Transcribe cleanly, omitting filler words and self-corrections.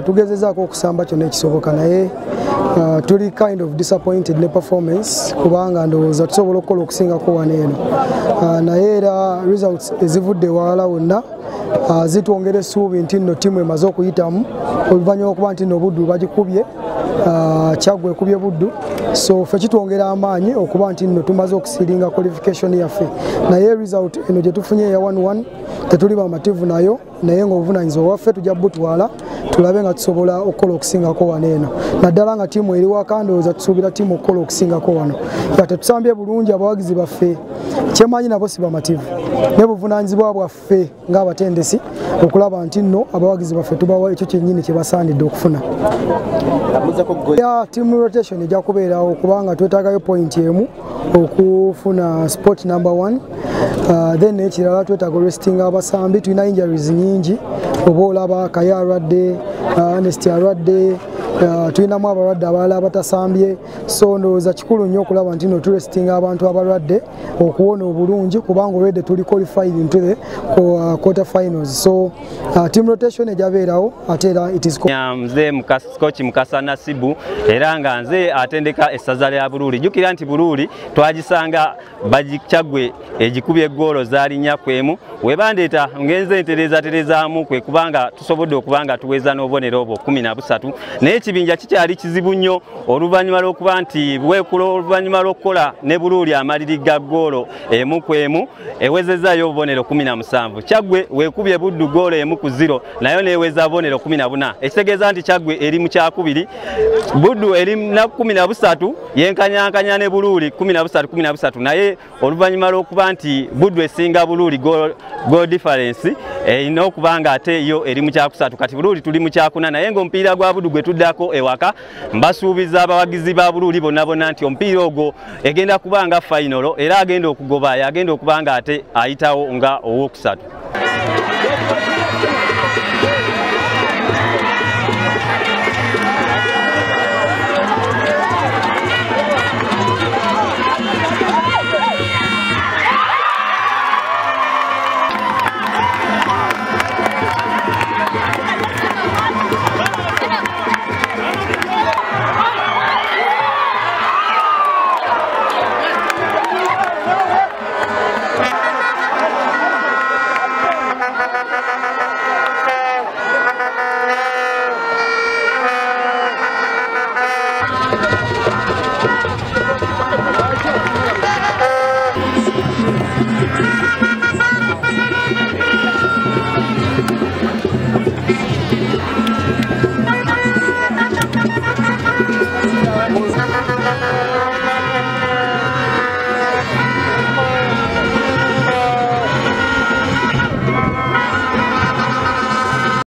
Tugezezaako okusamba kyonna ekisoboka naye tuli kind of disappointed ne performance kubanga ndowooza tusobola okukola okusingako wano eno naye era results ezivudde wala wonna zitwongera essuubi nti nno ttiimu emaze okuyitamu oluvannyuma okuba nti nno Buddu bagikubye Kyaggwe ekubye Buddu so ffe kitwongera amaanyi okuba nti nno tumaze okusiringa qualification yaffe naye result eno gye tufunye eya 1-1 tetuli bamativu nayo naye ng'obuvunaanyizibwa bwaffe tujja butwala tulabe nga tusobola okukola okusingako wano eno naddala nga ttiimu eri waka ndowooza tusuubira ttiimu okukola okusingako wano tetusambye bulungi abawagizi baffe kyemanyi nabo si bamativu ne buvunaanyizibwa bwaffe ng'abatendesi okulaba nti nno abawagizi baffe tubawa ekyo kyennyini kye basaanidde okufuna. Team rotation ejja kubeerawo kubanga twetaagayo point emu okufuna sport number 1 then ekirala twetaaga resting abasambi tulina injuries nyingi oba olaba Kaya alwadde Ernest alwadde tulinamu abalwadde abalala abatasambye so ndowooza kikulu nnyo okulaba nti no turesting abantu abalwadde okuwona obulungi kubanga olwedde tuli qualified into the quarter finals so team rotation ejabeerawo ate era it is nze coach Mukasa Nasibu era nga nze atendeka essaza lya Buluuli jjukira nti Buluuli twagisanga Kyaggwe egikubye ggoolo zaali 4-1 webandeeta ngenze nterezaamu kwe kubanga tusobodde okubanga tuweza n'obubonero obwo 13 naye ekibinja kikyali kizibu nnyo oluvannyuma lw'okuba nti Buweekula oluvannyuma lw'okukola ne Buluuli amaliri ga ggoolo 1-1 ewezezaayo obubonero 17 Kyaggwe weekubye Buddu ggoolo 1-0 nayo neeweza obubonero 14 ekitegeeza nti Kyaggwe eri mu kyakubiri Buddu eri na 13 yenkanyankanya ne Buluuli 13 naye oluvannyuma lw'okuba nti Buddu esinga Buluuli goal difference erina okuba nga ate yo eri mu kyakusatu kati Buluuli tuli mu kyakuna naye ng'omupiira gwa Buddu gwe tuddako ewaka mbasuubiza abawagizi ba Buluuli bonna nti omupiira ogwo egenda kuba nga final era agenda okugoba agenda okuba nga ate ayitawo nga owookusatu.